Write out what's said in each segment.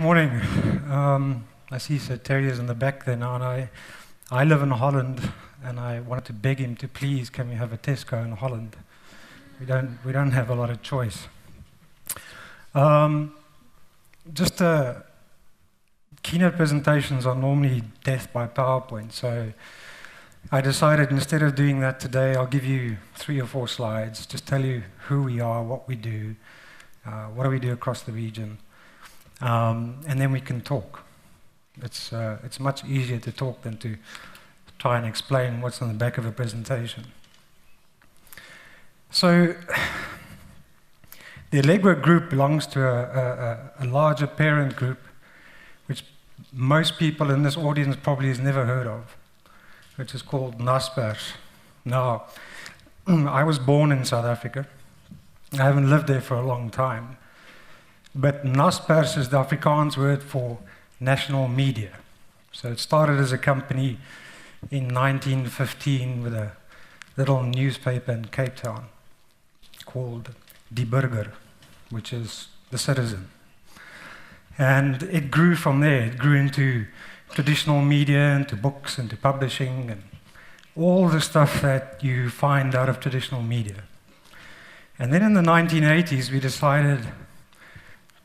Morning. I see Sir Terry is in the back there now, and I live in Holland, and I wanted to beg him to please, can we have a Tesco in Holland? We don't have a lot of choice. Keynote presentations are normally death by PowerPoint, so I decided instead of doing that today, I'll give you 3 or 4 slides, just tell you who we are, what we do, what do we do across the region, and then we can talk. It's much easier to talk than to try and explain what's on the back of a presentation. So, the Allegro group belongs to a larger parent group, which most people in this audience probably has never heard of, which is called Naspers. Now, I was born in South Africa. I haven't lived there for a long time. But Naspers is the Afrikaans word for national media. So it started as a company in 1915 with a little newspaper in Cape Town called Die Burger, which is the citizen. And it grew from there. It grew into traditional media, into books, into publishing, and all the stuff that you find out of traditional media. And then in the 1980s, we decided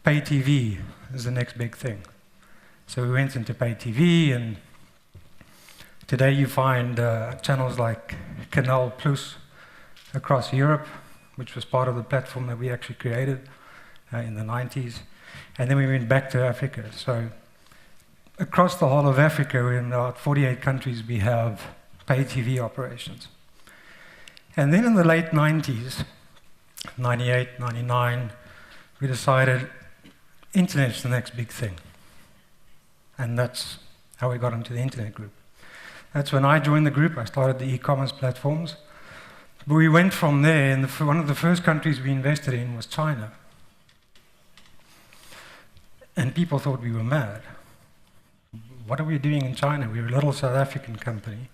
pay TV is the next big thing. So we went into pay TV, and today you find channels like Canal Plus across Europe, which was part of the platform that we actually created in the 90s. And then we went back to Africa. So across the whole of Africa, in about 48 countries, we have pay TV operations. And then in the late 90s, 98, 99, we decided internet's the next big thing. And that's how we got into the internet group. That's when I joined the group. I started the e-commerce platforms. But we went from there, and one of the first countries we invested in was China. And people thought we were mad. What are we doing in China? We're a little South African company.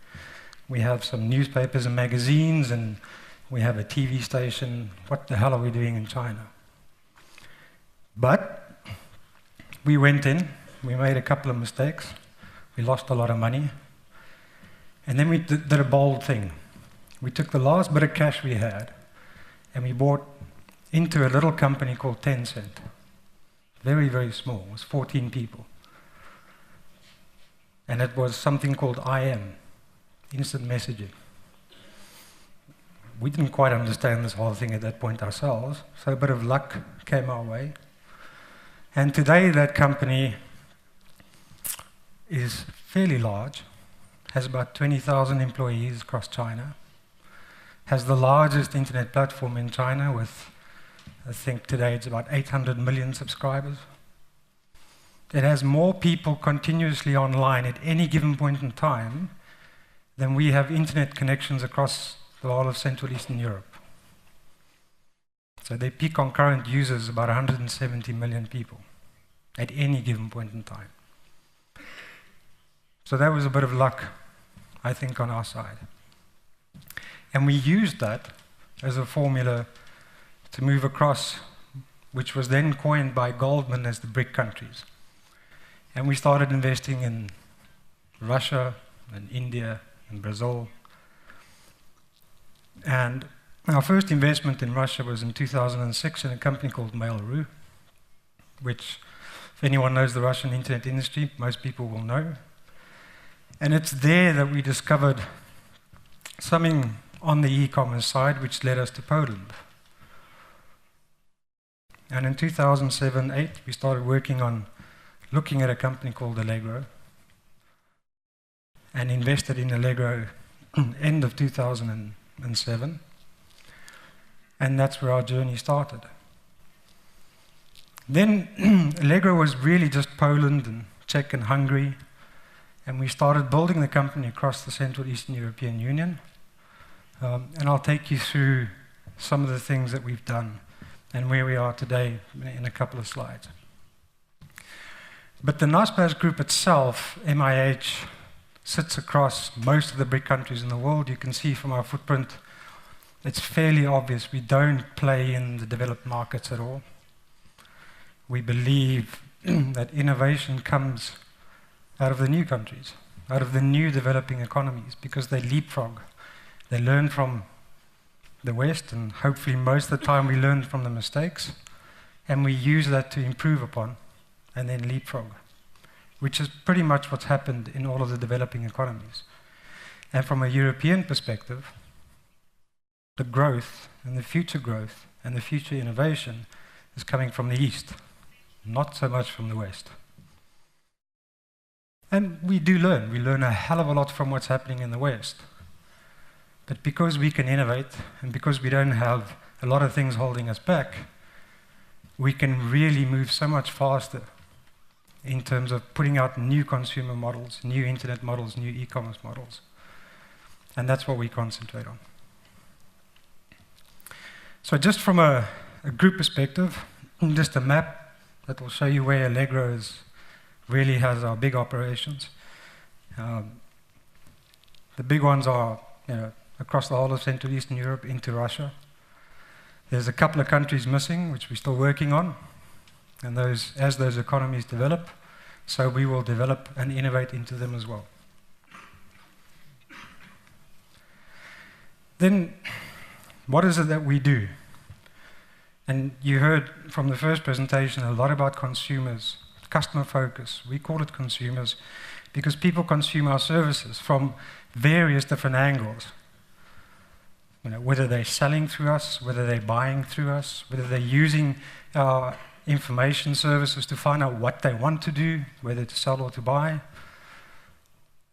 We have some newspapers and magazines, and we have a TV station. What the hell are we doing in China? But we went in, we made a couple of mistakes, we lost a lot of money, and then we did a bold thing. We took the last bit of cash we had, and we bought into a little company called Tencent. Very, very small, it was 14 people. And it was something called IM, instant messaging. We didn't quite understand this whole thing at that point ourselves, so a bit of luck came our way. And today that company is fairly large, has about 20,000 employees across China, has the largest internet platform in China with, I think today it's about 800 million subscribers. It has more people continuously online at any given point in time than we have internet connections across the whole of Central Eastern Europe. So their peak concurrent users about 170 million people at any given point in time. So that was a bit of luck, I think, on our side. And we used that as a formula to move across, which was then coined by Goldman as the BRIC countries. And we started investing in Russia and India and Brazil. And our first investment in Russia was in 2006 in a company called Mail.ru, which, if anyone knows the Russian internet industry, most people will know. And it's there that we discovered something on the e-commerce side which led us to Poland. And in 2007-08, we started working on looking at a company called Allegro and invested in Allegro end of 2007. And that's where our journey started. Then Allegro was really just Poland and Czech and Hungary, and we started building the company across the Central Eastern European Union. And I'll take you through some of the things that we've done and where we are today in a couple of slides. But the Naspers group itself, MIH, sits across most of the BRIC countries in the world. You can see from our footprint, it's fairly obvious we don't play in the developed markets at all. We believe that innovation comes out of the new countries, out of the new developing economies, because they leapfrog. They learn from the West, and hopefully most of the time we learn from the mistakes, and we use that to improve upon, and then leapfrog, which is pretty much what's happened in all of the developing economies. And from a European perspective, the growth and the future innovation is coming from the East, not so much from the West. And we do learn. We learn a hell of a lot from what's happening in the West. But because we can innovate, and because we don't have a lot of things holding us back, we can really move so much faster in terms of putting out new consumer models, new internet models, new e-commerce models. And that's what we concentrate on. So just from a group perspective, just a map that will show you where Allegro really has our big operations. The big ones are, across the whole of Central Eastern Europe into Russia. There's a couple of countries missing, which we're still working on. And as those economies develop, so we will develop and innovate into them as well. Then, what is it that we do? And you heard from the first presentation a lot about consumers, customer focus. We call it consumers because people consume our services from various different angles. Whether they're selling through us, whether they're buying through us, whether they're using our information services to find out what they want to do, whether to sell or to buy.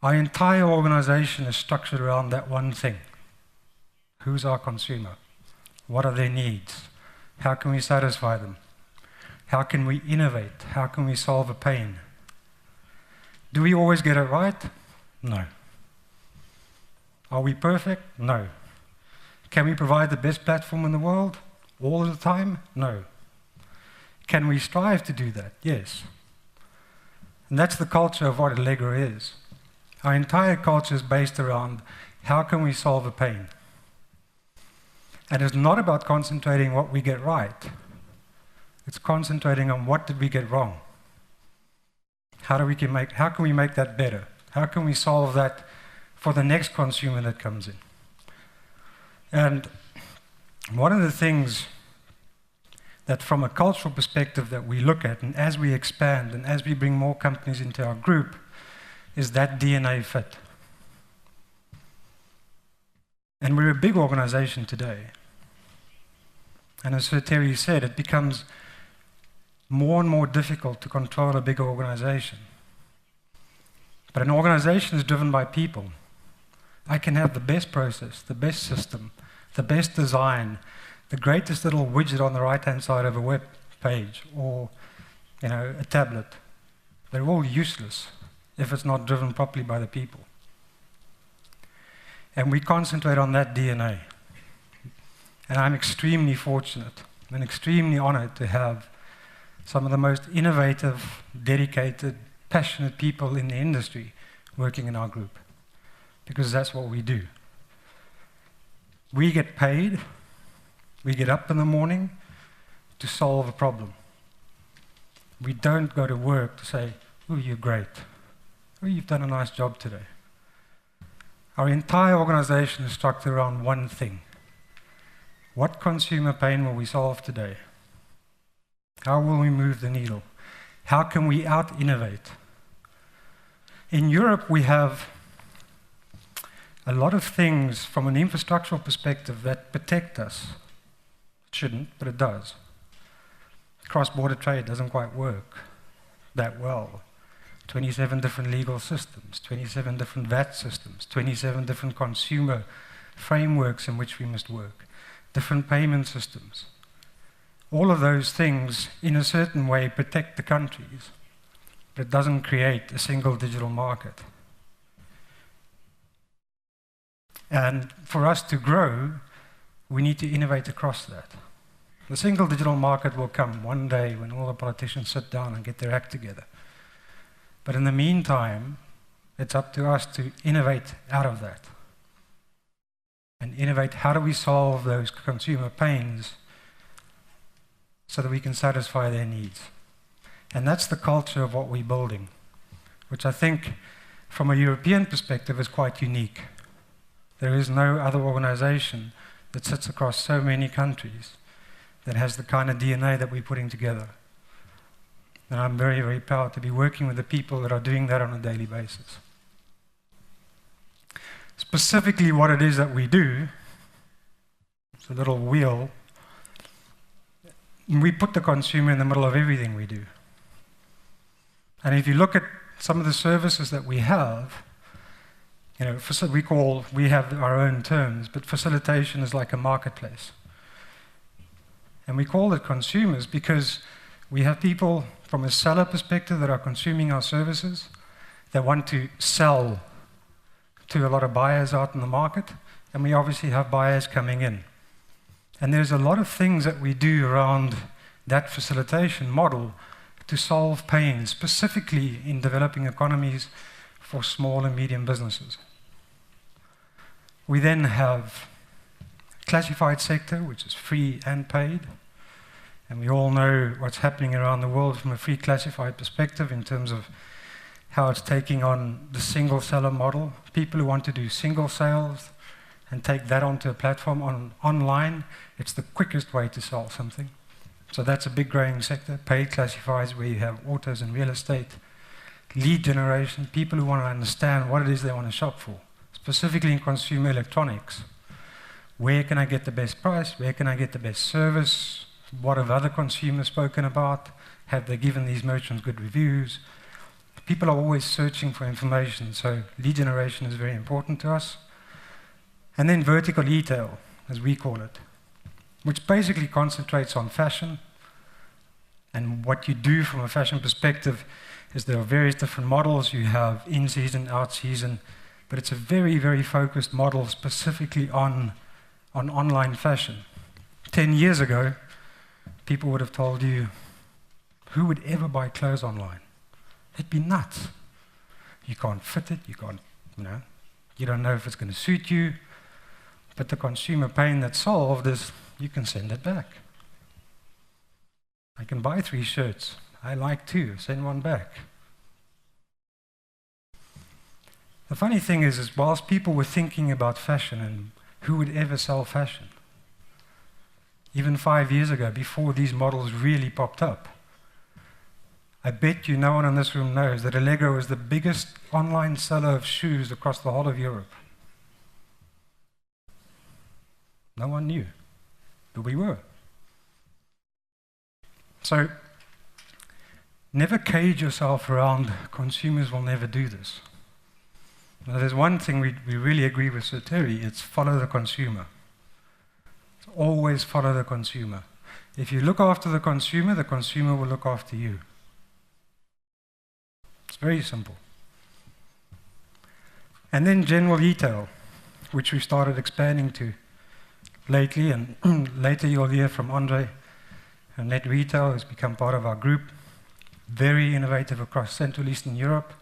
Our entire organization is structured around that one thing. Who's our consumer? What are their needs? How can we satisfy them? How can we innovate? How can we solve a pain? Do we always get it right? No. Are we perfect? No. Can we provide the best platform in the world all the time? No. Can we strive to do that? Yes. And that's the culture of what Allegro is. Our entire culture is based around how can we solve a pain? And it's not about concentrating what we get right. It's concentrating on what did we get wrong. How can we make that better? How can we solve that for the next consumer that comes in? And one of the things that from a cultural perspective that we look at, and as we expand and as we bring more companies into our group, is that DNA fit. And we're a big organization today. And as Sir Terry said, it becomes more and more difficult to control a bigger organization. But an organization is driven by people. I can have the best process, the best system, the best design, the greatest little widget on the right-hand side of a web page or a tablet. They're all useless if it's not driven properly by the people. And we concentrate on that DNA. And I'm extremely fortunate and extremely honored to have some of the most innovative, dedicated, passionate people in the industry working in our group, because that's what we do. We get paid, we get up in the morning to solve a problem. We don't go to work to say, oh, you're great. Oh, you've done a nice job today. Our entire organization is structured around one thing. What consumer pain will we solve today? How will we move the needle? How can we out-innovate? In Europe, we have a lot of things from an infrastructural perspective that protect us. It shouldn't, but it does. Cross-border trade doesn't quite work that well. 27 different legal systems, 27 different VAT systems, 27 different consumer frameworks in which we must work, different payment systems. All of those things, in a certain way, protect the countries, but it doesn't create a single digital market. And for us to grow, we need to innovate across that. The single digital market will come one day when all the politicians sit down and get their act together. But in the meantime, it's up to us to innovate out of that. And innovate, how do we solve those consumer pains so that we can satisfy their needs? And that's the culture of what we're building, which I think, from a European perspective, is quite unique. There is no other organization that sits across so many countries that has the kind of DNA that we're putting together. And I'm very, very proud to be working with the people that are doing that on a daily basis. Specifically, what it is that we do, it's a little wheel. We put the consumer in the middle of everything we do. And if you look at some of the services that we have, you know, we have our own terms, but facilitation is like a marketplace. And we call it consumers because we have people from a seller perspective that are consuming our services, that want to sell to a lot of buyers out in the market, and we obviously have buyers coming in. And there's a lot of things that we do around that facilitation model to solve pain, specifically in developing economies for small and medium businesses. We then have classified sector, which is free and paid. And we all know what's happening around the world from a free classified perspective in terms of how it's taking on the single seller model. People who want to do single sales and take that onto a platform online, it's the quickest way to sell something. So that's a big growing sector. Paid classifieds, where you have autos and real estate. Lead generation, people who want to understand what it is they want to shop for, specifically in consumer electronics. Where can I get the best price? Where can I get the best service? What have other consumers spoken about? Have they given these merchants good reviews? People are always searching for information, so lead generation is very important to us. And then vertical e-tail, as we call it, which basically concentrates on fashion. And what you do from a fashion perspective is there are various different models. You have in-season, out-season, but it's a very, very focused model specifically on online fashion. 10 years ago, people would have told you, who would ever buy clothes online? It'd be nuts. You can't fit it, you can't, you don't know if it's going to suit you. But the consumer pain that's solved is you can send it back. I can buy 3 shirts. I like 2, send 1 back. The funny thing is whilst people were thinking about fashion and who would ever sell fashion, even 5 years ago, before these models really popped up, I bet you no one in this room knows that Allegro is the biggest online seller of shoes across the whole of Europe. No one knew, but we were. So, never cage yourself around consumers will never do this. Now, there's one thing we really agree with Sir Terry, it's follow the consumer. It's always follow the consumer. If you look after the consumer will look after you. It's very simple. And then general e-tail, which we started expanding to lately, and later you'll hear from Andre. And Net Retail has become part of our group, very innovative across Central Eastern Europe.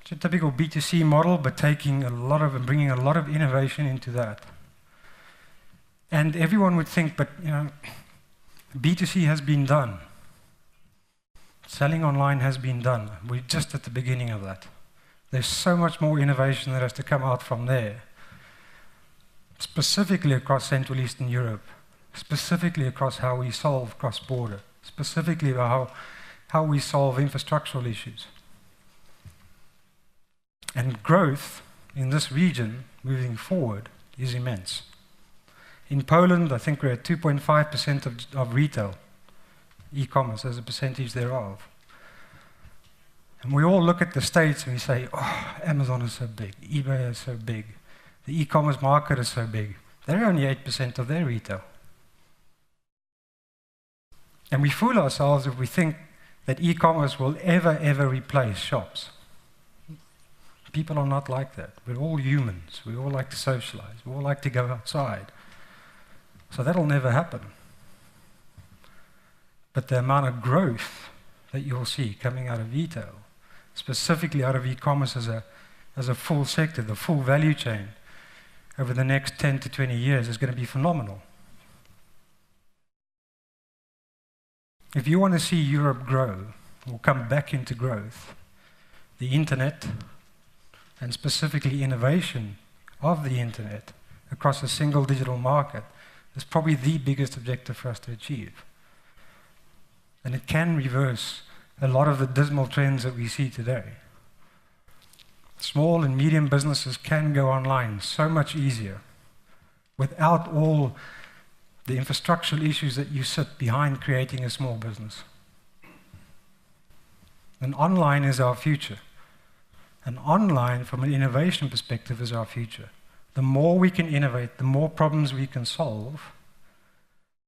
It's a typical B2C model, but taking a lot of and bringing a lot of innovation into that. And everyone would think, but B2C has been done. Selling online has been done. We're just at the beginning of that. There's so much more innovation that has to come out from there, specifically across Central Eastern Europe, specifically across how we solve cross-border, specifically about how we solve infrastructural issues. And growth in this region moving forward is immense. In Poland, I think we're at 2.5% of retail, e-commerce as a percentage thereof. And we all look at the States and we say, oh, Amazon is so big, eBay is so big, the e-commerce market is so big. They're only 8% of their retail. And we fool ourselves if we think that e-commerce will ever replace shops. People are not like that. We're all humans. We all like to socialize. We all like to go outside. So that'll never happen. But the amount of growth that you'll see coming out of retail, specifically out of e-commerce as a full sector, the full value chain, over the next 10 to 20 years is going to be phenomenal. if you want to see Europe grow, or come back into growth, the internet, and specifically innovation of the internet across a single digital market, is probably the biggest objective for us to achieve. And it can reverse a lot of the dismal trends that we see today. Small and medium businesses can go online so much easier without all the infrastructural issues that you sit behind creating a small business. And online is our future. And online, from an innovation perspective, is our future. The more we can innovate, the more problems we can solve,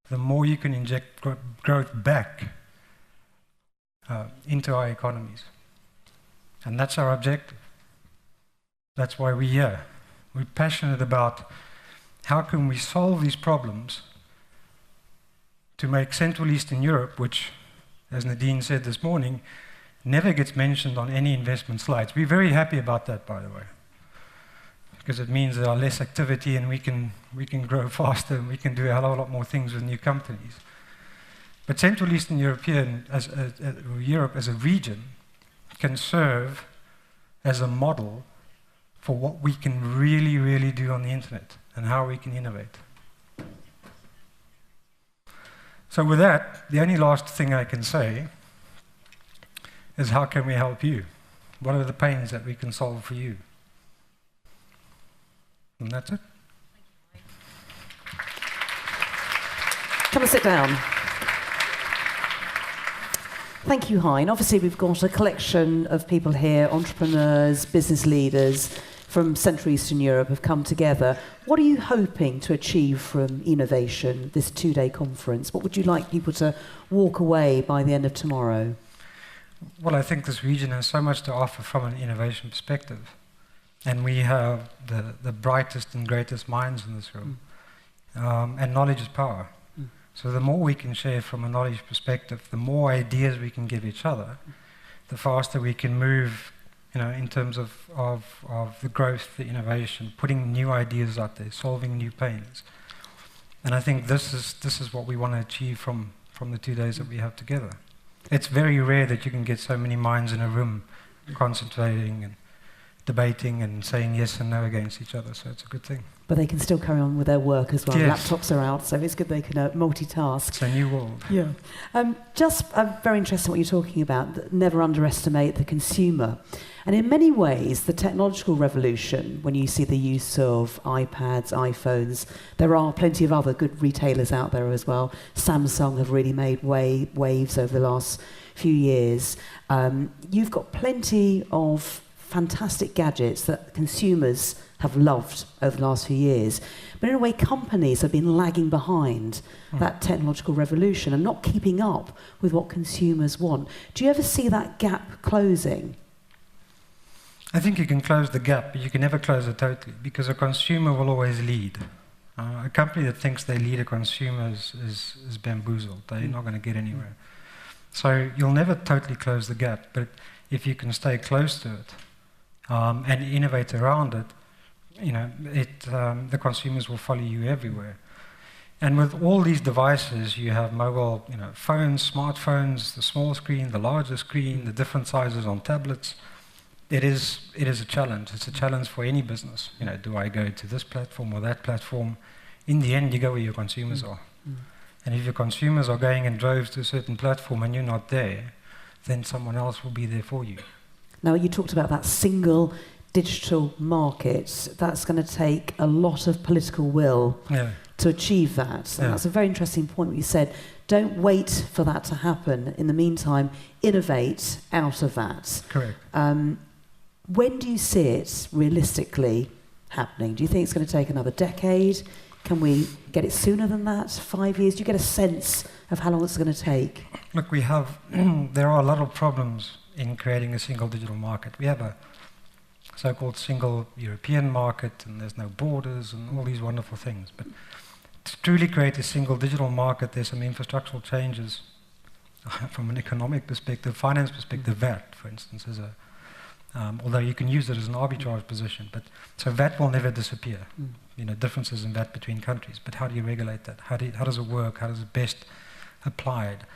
the more you can inject growth back into our economies. And that's our objective. That's why we're here. We're passionate about how can we solve these problems to make Central Eastern Europe, which, as Nadine said this morning, never gets mentioned on any investment slides. We're very happy about that, by the way, because it means there are less activity and we can grow faster and we can do a hell of a lot more things with new companies. But Central Eastern Europe as a region can serve as a model for what we can really, really do on the internet and how we can innovate. So with that, the only last thing I can say is how can we help you? What are the pains that we can solve for you? And that's it. Come and sit down. Thank you, Hein. Obviously, we've got a collection of people here, entrepreneurs, business leaders from Central Eastern Europe have come together. What are you hoping to achieve from E-nnovation, this 2-day conference? What would you like people to walk away by the end of tomorrow? Well, I think this region has so much to offer from an innovation perspective. And we have the brightest and greatest minds in this room. And knowledge is power. So the more we can share from a knowledge perspective, the more ideas we can give each other, the faster we can move, in terms of the growth, the innovation, putting new ideas out there, solving new pains. And I think this is what we want to achieve from the 2 days that we have together. It's very rare that you can get so many minds in a room concentrating and debating and saying yes and no against each other, so it's a good thing. But they can still carry on with their work as well. Yes. Laptops are out, so it's good they can multitask. It's a new world. Yeah. Just very interesting what you're talking about, never underestimate the consumer. And in many ways, the technological revolution, when you see the use of iPads, iPhones, there are plenty of other good retailers out there as well. Samsung have really made waves over the last few years. You've got plenty of fantastic gadgets that consumers have loved over the last few years. But in a way, companies have been lagging behind that technological revolution and not keeping up with what consumers want. Do you ever see that gap closing? I think you can close the gap, but you can never close it totally, because a consumer will always lead. A company that thinks they lead a consumer is bamboozled. They're not going to get anywhere. So you'll never totally close the gap, but if you can stay close to it and innovate around it, the consumers will follow you everywhere. And with all these devices, you have mobile, phones, smartphones, the small screen, the larger screen, the different sizes on tablets. It is a challenge. It's a challenge for any business. Do I go to this platform or that platform? In the end, you go where your consumers are. And if your consumers are going in droves to a certain platform and you're not there, then someone else will be there for you. Now, you talked about that single digital market. That's going to take a lot of political will to achieve that. And that's a very interesting point what you said. Don't wait for that to happen. In the meantime, innovate out of that. Correct. When do you see it realistically happening? Do you think it's going to take another decade? Can we get it sooner than that? 5 years? Do you get a sense of how long it's going to take? Look, there are a lot of problems in creating a single digital market. We have a so-called single European market, and there's no borders and all these wonderful things. But to truly create a single digital market, there's some infrastructural changes from an economic perspective, finance perspective. VAT, for instance, is although you can use it as an arbitrage position, but so VAT will never disappear. Differences in VAT between countries, but how do you regulate that? How does it work? How does it best applied?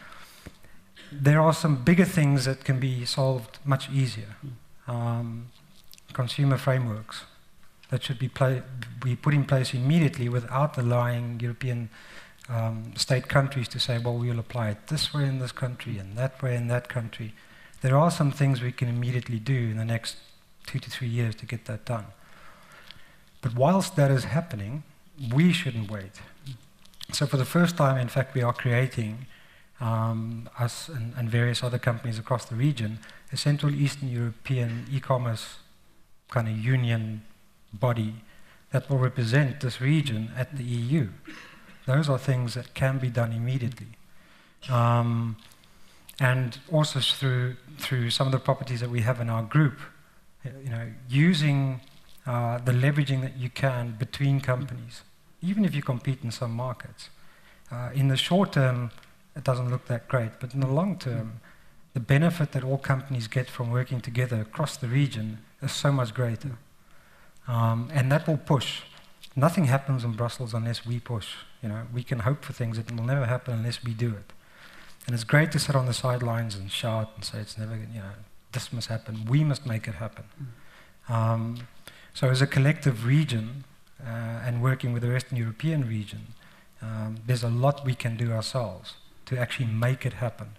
there are some bigger things that can be solved much easier. Consumer frameworks that should be put in place immediately without allowing European state countries to say, well, we'll apply it this way in this country and that way in that country. There are some things we can immediately do in the next 2 to 3 years to get that done. But whilst that is happening, we shouldn't wait. So for the first time, in fact, we are creating, us and various other companies across the region, a Central Eastern European e-commerce kind of union body that will represent this region at the EU. Those are things that can be done immediately. And also through some of the properties that we have in our group, using the leveraging that you can between companies, even if you compete in some markets. In the short term, it doesn't look that great, but in the long term, the benefit that all companies get from working together across the region is so much greater. And that will push. Nothing happens in Brussels unless we push. We can hope for things that will never happen unless we do it. And it's great to sit on the sidelines and shout and say it's never, this must happen. We must make it happen. So as a collective region, and working with the Western European region, there's a lot we can do ourselves to actually make it happen.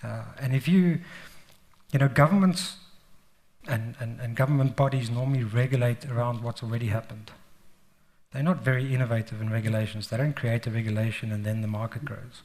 And if governments and government bodies normally regulate around what's already happened. They're not very innovative in regulations. They don't create a regulation and then the market grows.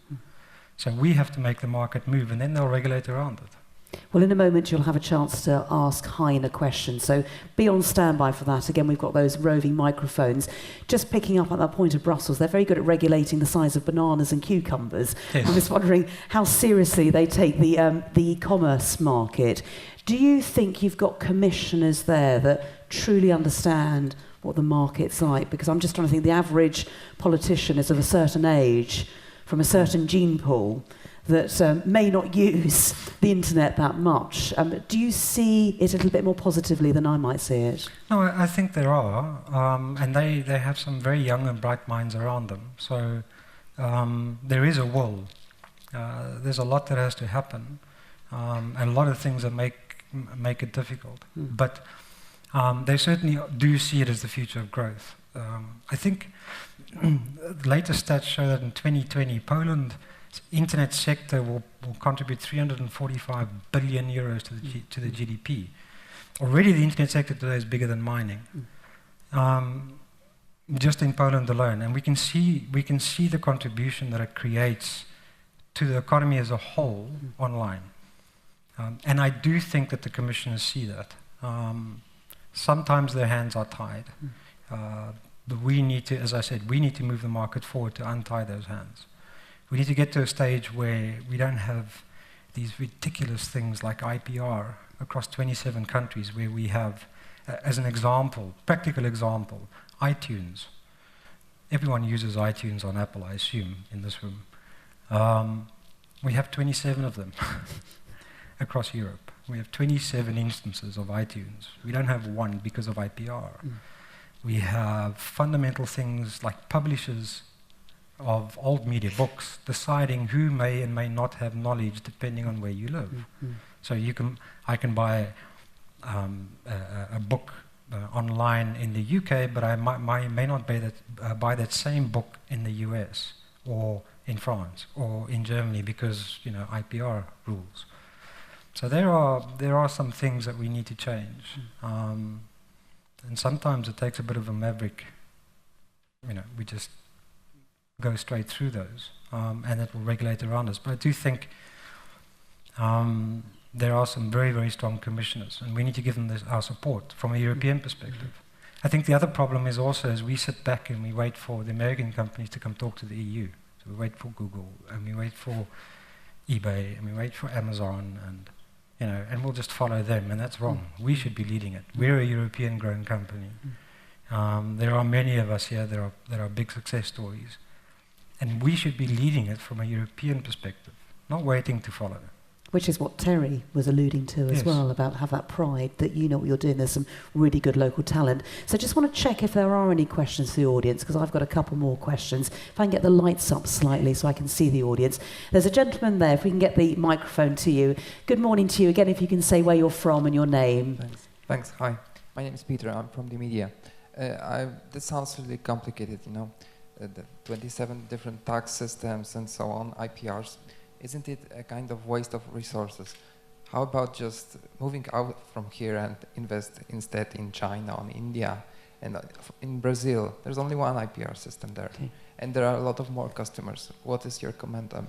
So we have to make the market move, and then they'll regulate around it. Well, in a moment you'll have a chance to ask Hein a question, so be on standby for that. Again, we've got those roving microphones. Just picking up at that point of Brussels, they're very good at regulating the size of bananas and cucumbers. Yes. I'm just wondering how seriously they take the e-commerce market. Do you think you've got commissioners there that truly understand what the market's like? Because I'm just trying to think the average politician is of a certain age, from a certain gene pool, that may not use the internet that much. Do you see it a little bit more positively than I might see it? No, I think there are, and they have some very young and bright minds around them. So there is a will. There's a lot that has to happen, and a lot of things that make it difficult. But they certainly do see it as the future of growth. I think the latest stats show that in 2020, Poland's internet sector will contribute 345 billion euros to the GDP. Already the internet sector today is bigger than mining, just in Poland alone. And we can see the contribution that it creates to the economy as a whole online. And I do think that the commissioners see that. Sometimes their hands are tied. But we need to, as I said, we need to move the market forward to untie those hands. We need to get to a stage where we don't have these ridiculous things like IPR across 27 countries, where we have, as an example, practical example, iTunes. Everyone uses iTunes on Apple, I assume, in this room. We have 27 of them across Europe. We have 27 instances of iTunes. We don't have one because of IPR. We have fundamental things like publishers of old media books deciding who may and may not have knowledge depending on where you live. So I can buy a book online in the UK, but I may not buy that same book in the US or in France or in Germany because IPR rules. So there are some things that we need to change. And sometimes it takes a bit of a maverick. We just go straight through those, and it will regulate around us. But I do think there are some very, very strong commissioners, and we need to give them our support from a European perspective. I think the other problem is also as we sit back and we wait for the American companies to come talk to the EU. So we wait for Google, and we wait for eBay, and we wait for Amazon, and and we'll just follow them, and that's wrong. We should be leading it. We're a European-grown company. There are many of us here that are big success stories, and we should be leading it from a European perspective, not waiting to follow. Which is what Terry was alluding to as Yes. well, about have that pride that you know what you're doing. There's some really good local talent. So I just want to check if there are any questions for the audience, because I've got a couple more questions. If I can get the lights up slightly so I can see the audience. There's a gentleman there, if we can get the microphone to you. Good morning to you. Again, if you can say where you're from and your name. Thanks. Hi. My name is Peter. I'm from the media. This sounds really complicated, you know, the 27 different tax systems and so on, IPRs. Isn't it a kind of waste of resources? How about just moving out from here and invest instead in China, in India, and in Brazil? There's only one IPR system there, and there are a lot of more customers. What is your comment on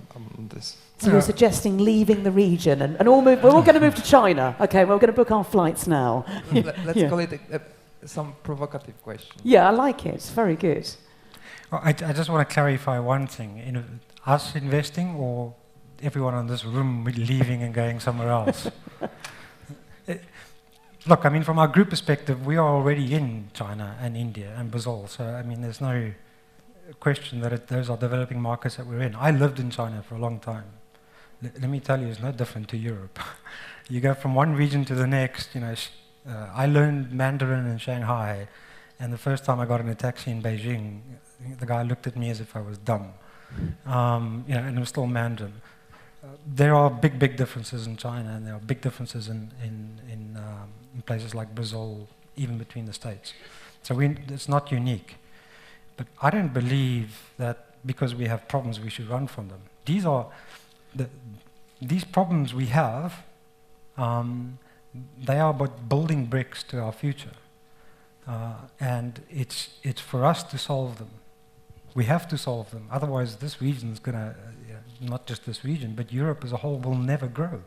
this? So you're suggesting leaving the region and all move, we're all going to move to China. Okay, well, we're going to book our flights now. Let's call it some provocative question. Yeah, I like it. It's very good. Well, I just want to clarify one thing. Us investing or everyone in this room leaving and going somewhere else? Look, I mean, from our group perspective, we are already in China and India and Brazil. So, I mean, there's no question that those are developing markets that we're in. I lived in China for a long time. Let me tell you, it's no different to Europe. You go from one region to the next. You know, I learned Mandarin in Shanghai, and the first time I got in a taxi in Beijing, the guy looked at me as if I was dumb. You know, and it was still Mandarin. There are big differences in China, and there are big differences in places like Brazil, even between the states. So it's not unique. But I don't believe that because we have problems, we should run from them. These problems we have, they are but building bricks to our future. And it's for us to solve them. We have to solve them. Otherwise, this region is going to, not just this region, but Europe as a whole will never grow.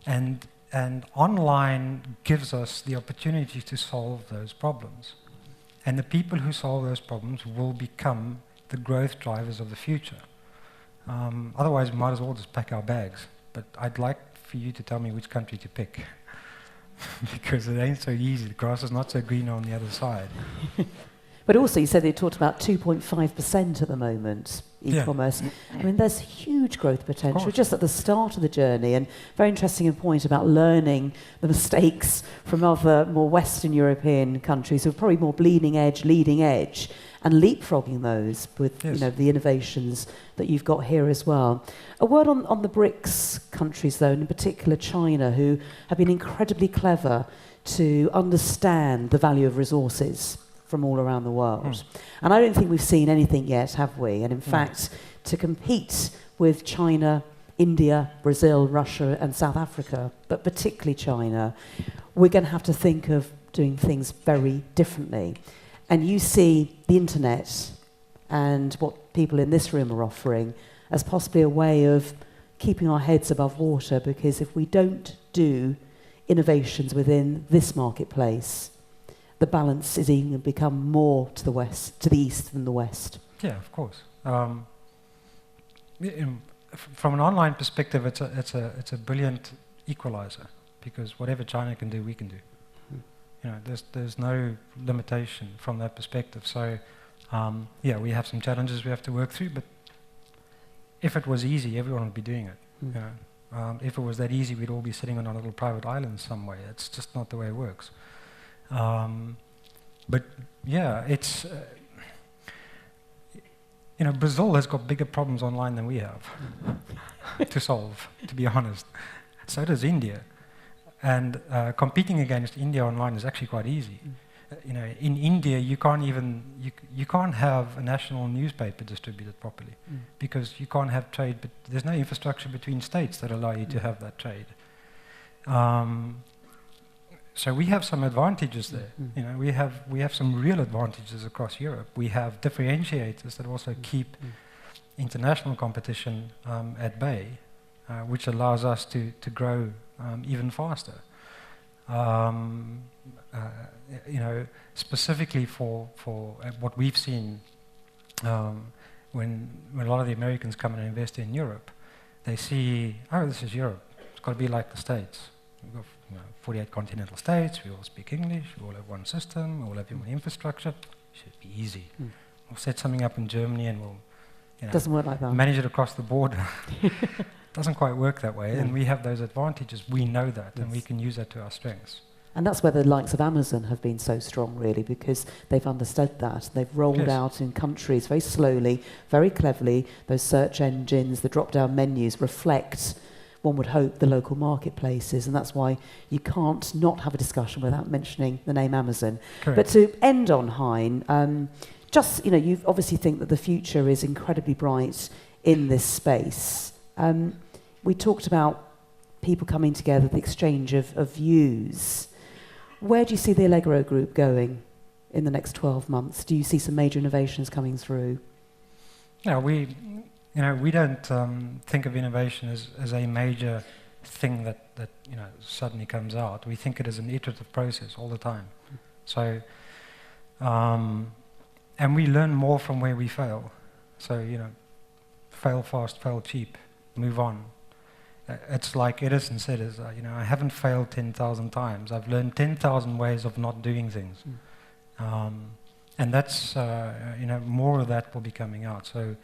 And online gives us the opportunity to solve those problems. And the people who solve those problems will become the growth drivers of the future. Otherwise, we might as well just pack our bags. But I'd like for you to tell me which country to pick. Because it ain't so easy. The grass is not so green on the other side. But also, you said they talked about 2.5% at the moment, e-commerce. Yeah. I mean, there's huge growth potential just at the start of the journey. And very interesting point about learning the mistakes from other more Western European countries who are probably more bleeding edge, leading edge, and leapfrogging those with you know, the innovations that you've got here as well. A word on the BRICS countries, though, and in particular China, who have been incredibly clever to understand the value of resources from all around the world. And I don't think we've seen anything yet, have we? And in fact, to compete with China, India, Brazil, Russia and South Africa, but particularly China, we're going to have to think of doing things very differently. And you see the internet and what people in this room are offering as possibly a way of keeping our heads above water, because if we don't do innovations within this marketplace, the balance is even become more to the west, to the east than the west. Yeah, of course. From an online perspective, it's a brilliant equalizer, because whatever China can do, we can do. You know, there's no limitation from that perspective. So, yeah, we have some challenges we have to work through, but if it was easy, everyone would be doing it. You know? If it was that easy, we'd all be sitting on a little private island somewhere. It's just not the way it works. But yeah, it's you know, Brazil has got bigger problems online than we have to solve, to be honest. So does India, and competing against India online is actually quite easy. You know, in India, you can't even you can't have a national newspaper distributed properly because you can't have trade. But there's no infrastructure between states that allow you to have that trade. So we have some advantages there. You know, we have some real advantages across Europe. We have differentiators that also keep international competition at bay, which allows us to grow even faster. You know, specifically for what we've seen when a lot of the Americans come and invest in Europe, they see, oh, this is Europe. It's got to be like the States. We've got 48 continental states, we all speak English, we all have one system, we all have one infrastructure. It should be easy. We'll set something up in Germany and we'll doesn't work like that. Manage it across the border. doesn't quite work that way, and we have those advantages. We know that, and we can use that to our strengths. And that's where the likes of Amazon have been so strong, really, because they've understood that. They've rolled out in countries very slowly, very cleverly. Those search engines, the drop-down menus reflect, one would hope, the local marketplaces, and that's why you can't not have a discussion without mentioning the name Amazon. Correct. But to end on Hein, just, you obviously think that the future is incredibly bright in this space. We talked about people coming together, the exchange of views. Where do you see the Allegro Group going in the next 12 months? Do you see some major innovations coming through? No, we don't think of innovation as a major thing that suddenly comes out. We think it is an iterative process all the time. So, and we learn more from where we fail. So, fail fast, fail cheap, move on. It's like Edison said, I haven't failed 10,000 times. I've learned 10,000 ways of not doing things. And that's, more of that will be coming out. So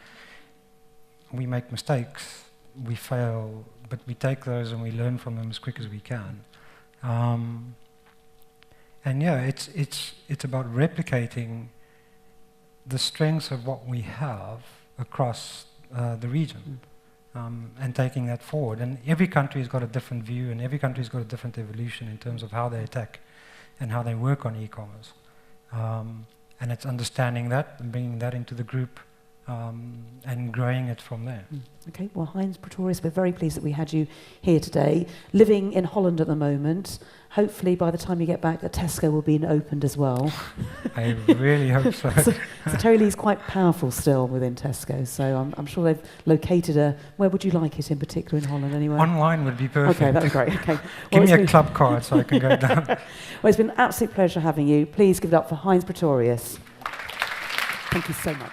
we make mistakes, we fail, but we take those and we learn from them as quick as we can. And yeah, it's about replicating the strengths of what we have across the region. And taking that forward. And every country has got a different view, and every country has got a different evolution in terms of how they attack and how they work on e-commerce. And it's understanding that and bringing that into the group and growing it from there. Okay, well, Hein Pretorius, we're very pleased that we had you here today. Living in Holland at the moment. Hopefully, by the time you get back, the Tesco will be opened as well. I really hope so. So Totally is quite powerful still within Tesco, so I'm sure they've located where would you like it in particular in Holland anyway? Online would be perfect. Okay, that's great. Okay. Give me a club card so I can go down. Well, it's been an absolute pleasure having you. Please give it up for Hein Pretorius. Thank you so much.